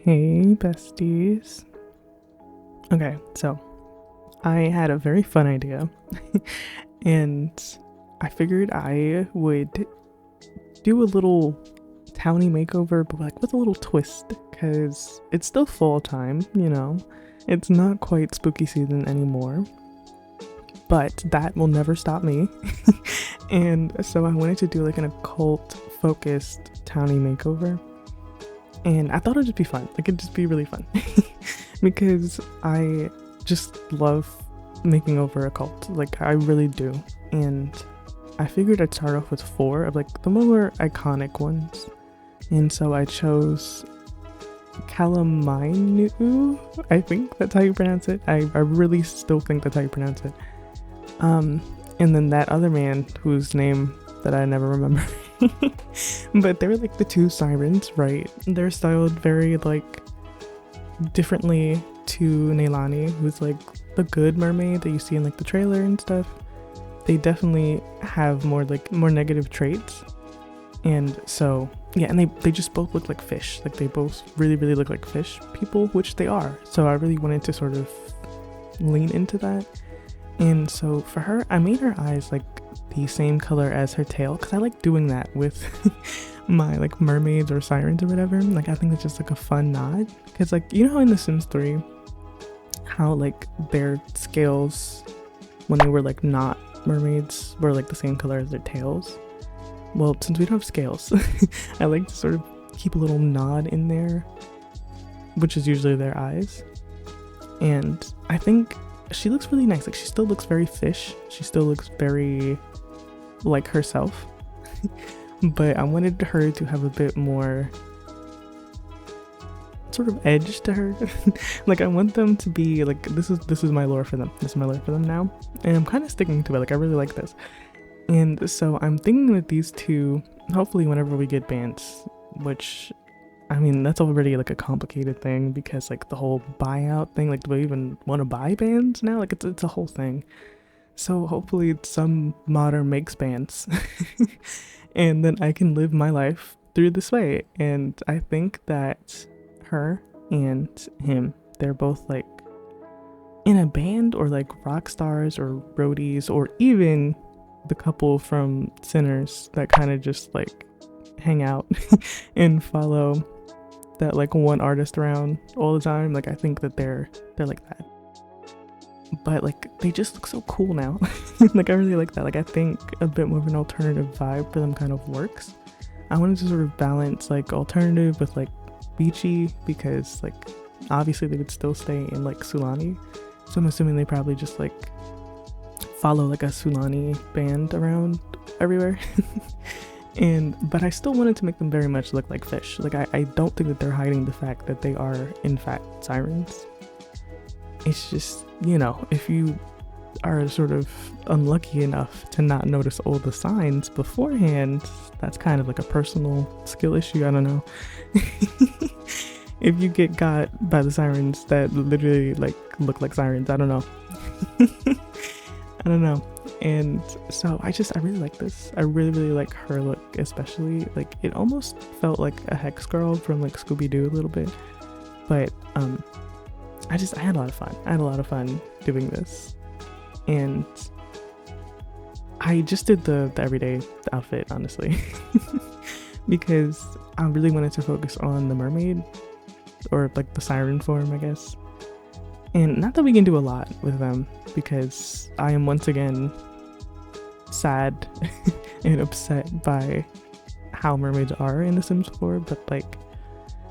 Hey, besties. Okay, so I had a very fun idea, and I figured I would do a little townie makeover, but like with a little twist, because it's still fall time, you know? It's not quite spooky season anymore, but that will never stop me. And so I wanted to do like an occult focused townie makeover. And I thought it'd just be fun. Like, it'd just be really fun. Because I just love making over a cult. Like, I really do. And I figured I'd start off with 4 of like the more iconic ones. And so I chose kalamainu'u. I think that's how you pronounce it. I really still think that's how you pronounce it. And then that other man whose name that I never remember. But they were like the 2 sirens, right? They're styled very like differently to Neilani, who's like the good mermaid that you see in like the trailer and stuff. They definitely have more negative traits. And so yeah, and they just both look like fish. Like they both really look like fish people, which they are. So I really wanted to sort of lean into that. And so for her, I made her eyes like the same color as her tail, because I like doing that with my like mermaids or sirens or whatever. Like I think it's just like a fun nod, because like, you know how in The Sims 3 how like their scales when they were like not mermaids were like the same color as their tails? Well, since we don't have scales, I like to sort of keep a little nod in there, which is usually their eyes. And I think she looks really nice. Like she still looks very fish. She still looks very like herself. But I wanted her to have a bit more sort of edge to her. Like I want them to be like, this is my lore for them. This is my lore for them now. And I'm kind of sticking to it. Like I really like this. And so I'm thinking that these 2, hopefully whenever we get bands, which I mean, that's already like a complicated thing, because like the whole buyout thing, like do I even want to buy bands now? Like it's a whole thing. So hopefully some modder makes bands and then I can live my life through this way. And I think that her and him, they're both like in a band or like rock stars or roadies, or even the couple from Sinners that kind of just like hang out and follow that like one artist around all the time. Like I think that they're like that. But like they just look so cool now. Like I really like that. Like I think a bit more of an alternative vibe for them kind of works. I wanted to sort of balance like alternative with like beachy, because like obviously they would still stay in like Sulani. So I'm assuming they probably just like follow like a Sulani band around everywhere. But I still wanted to make them very much look like fish. Like I don't think that they're hiding the fact that they are in fact sirens. It's just, you know, if you are sort of unlucky enough to not notice all the signs beforehand, that's kind of like a personal skill issue. I don't know. If you get got by the sirens that literally like look like sirens, I don't know. I don't know. And so I really like this. I really like her look, especially. Like it almost felt like a Hex Girl from like Scooby-Doo a little bit. But I had a lot of fun. I had a lot of fun doing this. And I just did the everyday outfit, honestly. Because I really wanted to focus on the mermaid, or like the siren form, I guess. And not that we can do a lot with them, because I am once again sad and upset by how mermaids are in The Sims 4, but like,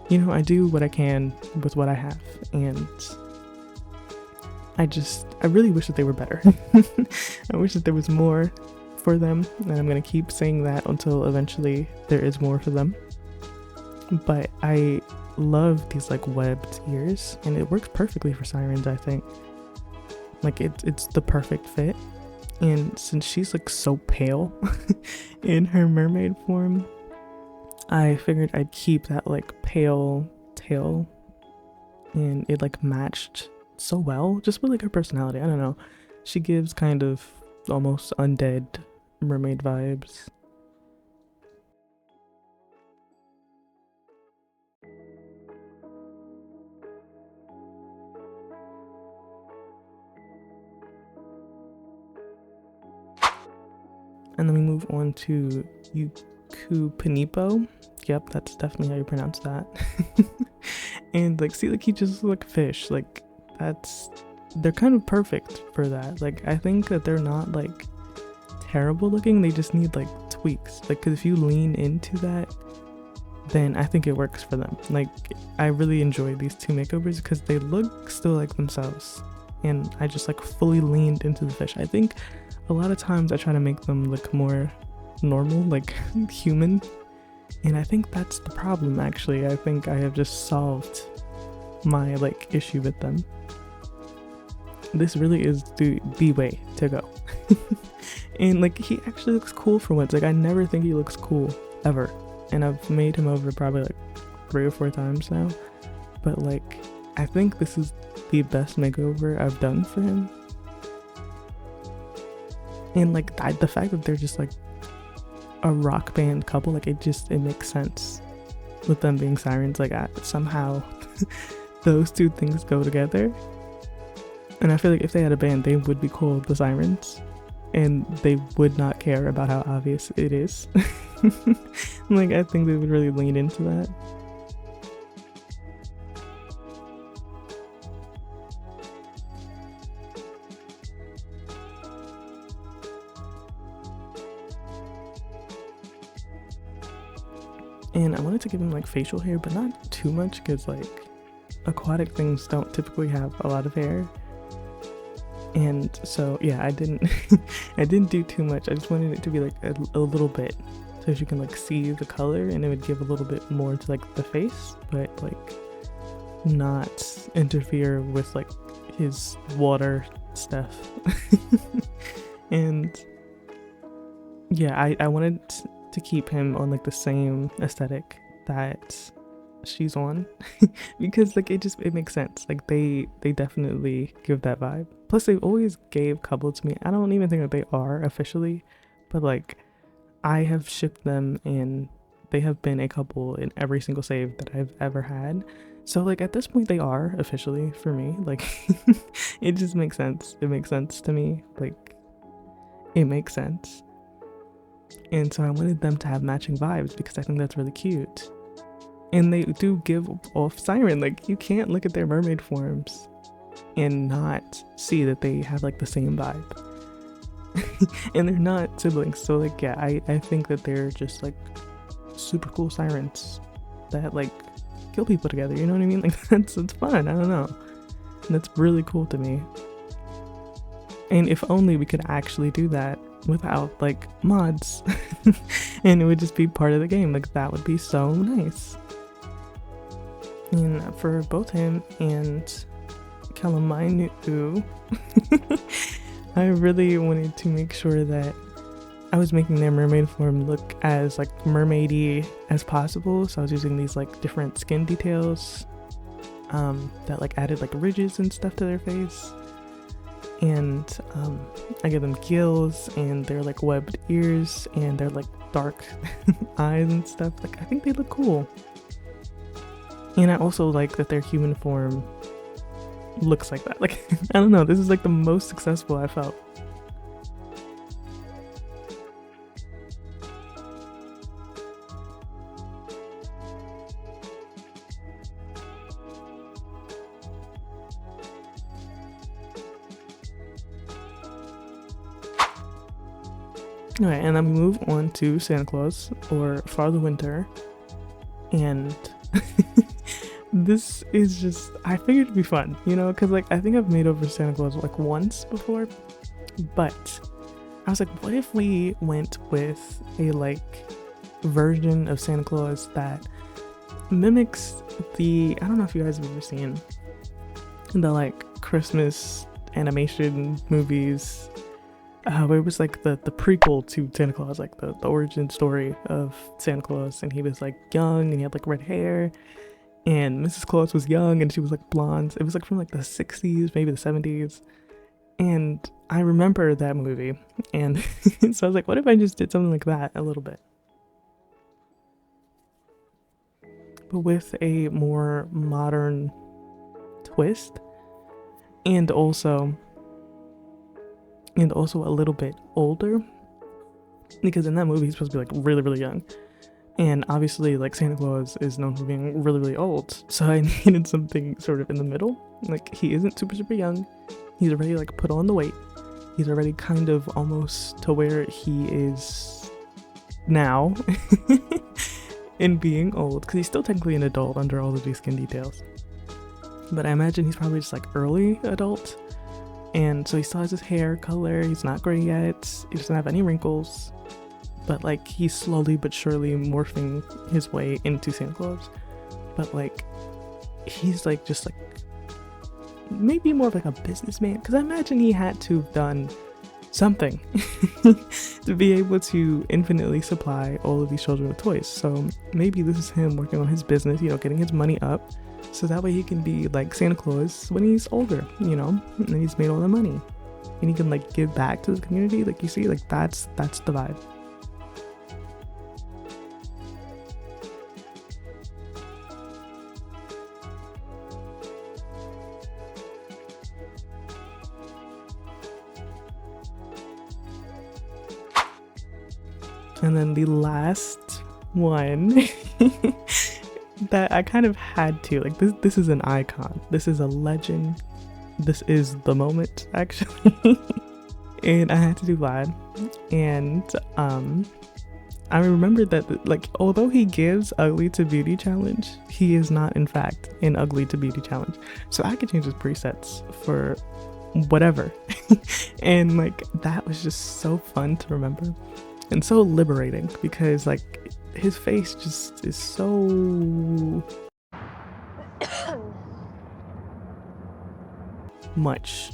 you know, I do what I can with what I have, and I really wish that they were better. I wish that there was more for them, and I'm gonna keep saying that until eventually there is more for them. But I love these like webbed ears, and it works perfectly for sirens. I think like it's the perfect fit. And since she's like so pale in her mermaid form, I figured I'd keep that like pale tail, and it like matched so well just with like her personality. I don't know, she gives kind of almost undead mermaid vibes. And then we move on to ukupanipo. Yep, that's definitely how you pronounce that. And like, see, like he just looks like fish. Like they're kind of perfect for that. Like I think that they're not like terrible looking. They just need like tweaks. Like, because if you lean into that, then I think it works for them. Like I really enjoy these two makeovers because they look still like themselves, and I just like fully leaned into the fish. I think a lot of times I try to make them look more normal, like human, and I think that's the problem. Actually, I think I have just solved my like issue with them. This really is the way to go. And like he actually looks cool for once. Like I never think he looks cool ever, and I've made him over probably like 3 or 4 times now, but like I think this is the best makeover I've done for him. And like the fact that they're just like a rock band couple, like it makes sense with them being sirens. Like somehow those two things go together, and I feel like if they had a band, they would be called the Sirens, and they would not care about how obvious it is. Like I think they would really lean into that. And I wanted to give him like facial hair, but not too much, because like aquatic things don't typically have a lot of hair. And so yeah, I didn't I didn't do too much. I just wanted it to be like a little bit, so you can like see the color, and it would give a little bit more to like the face, but like not interfere with like his water stuff. And yeah, I wanted to keep him on like the same aesthetic that she's on, because like it makes sense. Like they definitely give that vibe. Plus they always gave couple to me. I don't even think that they are officially, but like I have shipped them, and they have been a couple in every single save that I've ever had. So like at this point they are officially for me. Like it just makes sense. It makes sense to me. Like it makes sense. And so I wanted them to have matching vibes, because I think that's really cute. And they do give off siren. Like you can't look at their mermaid forms and not see that they have like the same vibe. And they're not siblings, so like yeah, I think that they're just like super cool sirens that like kill people together, you know what I mean? Like that's fun. I don't know, that's really cool to me. And if only we could actually do that without like mods, and it would just be part of the game. Like that would be so nice. And for both him and kalamainu'u, I really wanted to make sure that I was making their mermaid form look as like mermaidy as possible. So I was using these like different skin details that like added like ridges and stuff to their face. And I give them gills, and they're like webbed ears, and they're like dark eyes and stuff. Like I think they look cool. And I also like that their human form looks like that. Like I don't know, this is like the most successful I felt. Alright, and then we move on to Santa Claus, or Father Winter, and this is just, I figured it'd be fun, you know, because like I think I've made over Santa Claus like once before, but I was like, what if we went with a like version of Santa Claus that mimics the, I don't know if you guys have ever seen the like Christmas animation movies, where it was like the prequel to Santa Claus, like the origin story of Santa Claus, and he was like young and he had like red hair, and Mrs. Claus was young and she was like blonde. It was like from like the 60s, maybe the 70s, and I remember that movie. And so I was like, what if I just did something like that a little bit, but with a more modern twist, and also a little bit older. because in that movie he's supposed to be like really, really young. And obviously, like, Santa Claus is known for being really, really old. So I needed something sort of in the middle. Like, he isn't super, super young. He's already, like, put on the weight. He's already kind of almost to where he is now in being old. Because he's still technically an adult under all of these skin details. But I imagine he's probably just, like, early adult. And so he still has his hair color. He's not gray yet. He doesn't have any wrinkles. But like he's slowly but surely morphing his way into Santa Claus. But like he's like just like maybe more of like a businessman, because I imagine he had to have done something to be able to infinitely supply all of these children with toys. So maybe this is him working on his business, you know, getting his money up, so that way he can be like Santa Claus when he's older, you know, and he's made all the money and he can like give back to the community. Like, you see, like that's the vibe. And then the last one that I kind of had to, like, this is an icon. This is a legend. This is the moment, actually. And I had to do Vlad. And I remember that, like, although he gives Ugly to Beauty challenge, he is not, in fact, an Ugly to Beauty challenge. So I could change his presets for whatever. And, like, that was just so fun to remember. And so liberating, because like his face just is so much.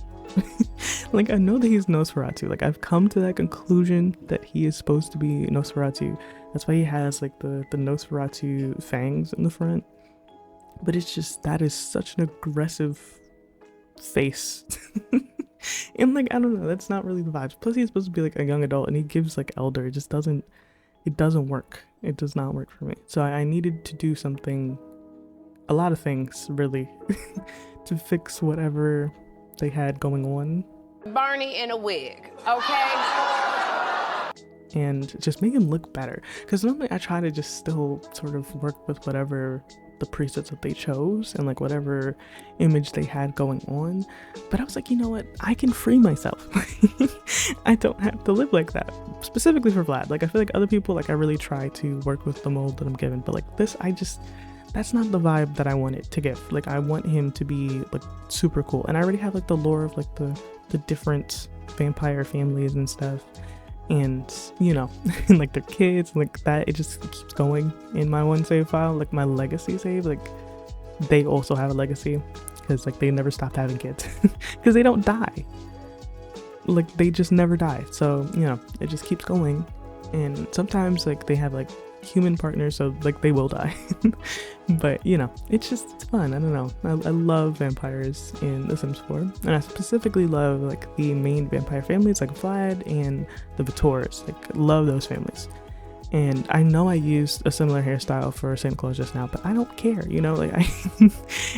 Like, I know that he's Nosferatu. Like, I've come to that conclusion that he is supposed to be Nosferatu. That's why he has like the Nosferatu fangs in the front. But it's just, that is such an aggressive face. And like, I don't know, that's not really the vibes. Plus he's supposed to be like a young adult and he gives like elder. It just doesn't work. It does not work for me. So I needed to do something, a lot of things really, to fix whatever they had going on. Barney in a wig, okay? And just make him look better. Because normally I try to just still sort of work with whatever the presets that they chose and like whatever image they had going on. But I was like, you know what, I can free myself. I don't have to live like that, specifically for Vlad. Like, I feel like other people, like, I really try to work with the mold that I'm given, but like this, that's not the vibe that I want it to give. Like, I want him to be like super cool, and I already have like the lore of like the different vampire families and stuff, and you know, and like their kids, like that, it just keeps going in my one save file. Like my legacy save, like they also have a legacy, because like they never stopped having kids because they don't die. Like, they just never die. So, you know, it just keeps going. And sometimes like they have like human partners, so like they will die. But you know, it's fun. I don't know, I love vampires in The Sims 4, and I specifically love like the main vampire families like Vlad and the Vitors. Like, love those families. And I know I used a similar hairstyle for Santa Claus just now, but I don't care, you know, like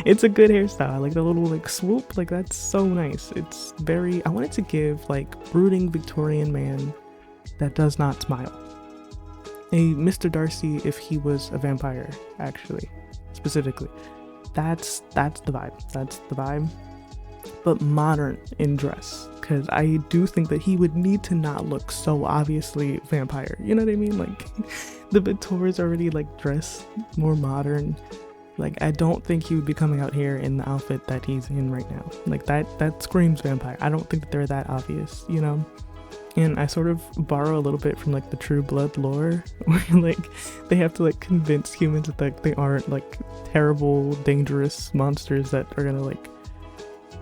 it's a good hairstyle. I like the little like swoop, like that's so nice. It's very, I wanted to give like brooding Victorian man that does not smile. A Mr. Darcy if he was a vampire, actually, specifically. That's the vibe. That's the vibe. But modern in dress, because I do think that he would need to not look so obviously vampire. You know what I mean? Like, the Vitors already like dress more modern. Like, I don't think he would be coming out here in the outfit that he's in right now. Like, that screams vampire. I don't think that they're that obvious, you know? And I sort of borrow a little bit from like the True Blood lore, where like they have to like convince humans that like they aren't like terrible, dangerous monsters that are gonna like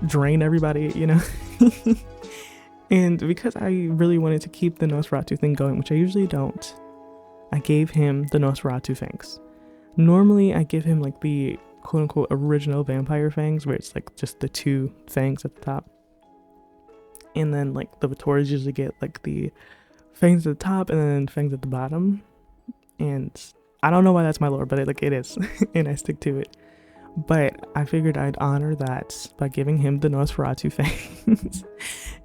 drain everybody, you know? And because I really wanted to keep the Nosferatu thing going, which I usually don't, I gave him the Nosferatu fangs. Normally I give him like the quote-unquote original vampire fangs, where it's like just the two fangs at the top. And then like the Vitors usually get like the fangs at the top and then fangs at the bottom. And I don't know why that's my lore, but it is. And I stick to it. But I figured I'd honor that by giving him the Nosferatu fangs.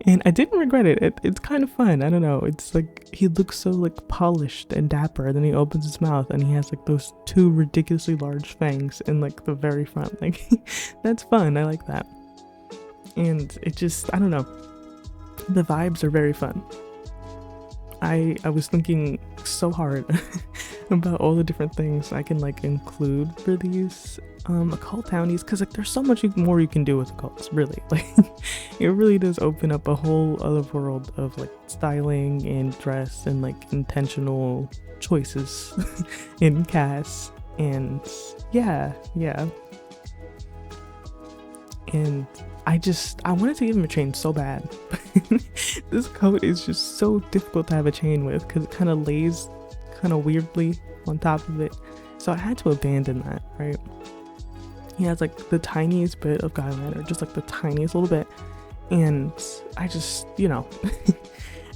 And I didn't regret it. It's kind of fun. I don't know. It's like he looks so like polished and dapper. Then he opens his mouth and he has like those two ridiculously large fangs in like the very front. Like that's fun. I like that. And it just, I don't know. The vibes are very fun. I was thinking so hard about all the different things I can like include for these occult townies, because like there's so much more you can do with occults, really. Like it really does open up a whole other world of like styling and dress and like intentional choices in casts. And yeah. And I wanted to give him a chain so bad. This coat is just so difficult to have a chain with because it kind of lays kind of weirdly on top of it. So I had to abandon that, right? He has like the tiniest bit of guy liner, just like the tiniest little bit. And I just, you know,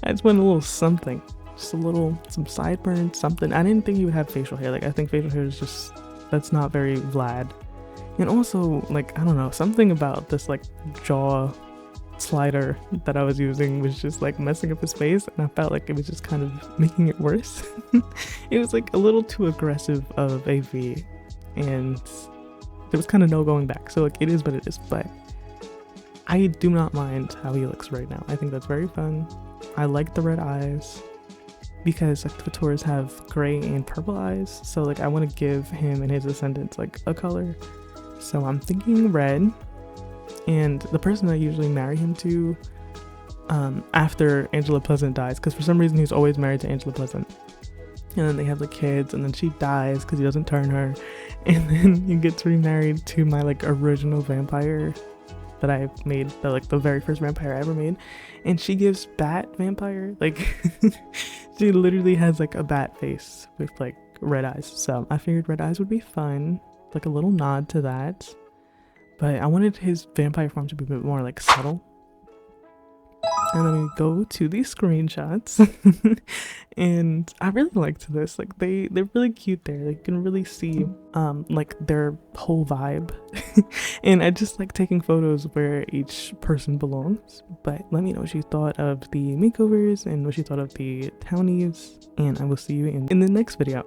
I just went a little something. Just some sideburns, something. I didn't think he would have facial hair. Like I think facial hair is just, that's not very Vlad. And also, like, I don't know, something about this like jaw slider that I was using was just like messing up his face, and I felt like it was just kind of making it worse. It was like a little too aggressive of a V, and there was kind of no going back. So like it is what it is, but I do not mind how he looks right now. I think that's very fun. I like the red eyes because like the Fatouras have gray and purple eyes, so like I want to give him and his descendants like a color. So I'm thinking red. And the person I usually marry him to after Angela Pleasant dies, because for some reason he's always married to Angela Pleasant, and then they have the kids, and then she dies because he doesn't turn her, and then he gets remarried to my like original vampire that I made, the very first vampire I ever made, and she gives bat vampire, like she literally has like a bat face with like red eyes. So I figured red eyes would be fun, like a little nod to that. But I wanted his vampire form to be a bit more like subtle. And then we go to these screenshots. And I really liked this. Like they're really cute there. Like, you can really see like their whole vibe. And I just like taking photos where each person belongs. But let me know what you thought of the makeovers and what you thought of the townies. And I will see you in the next video.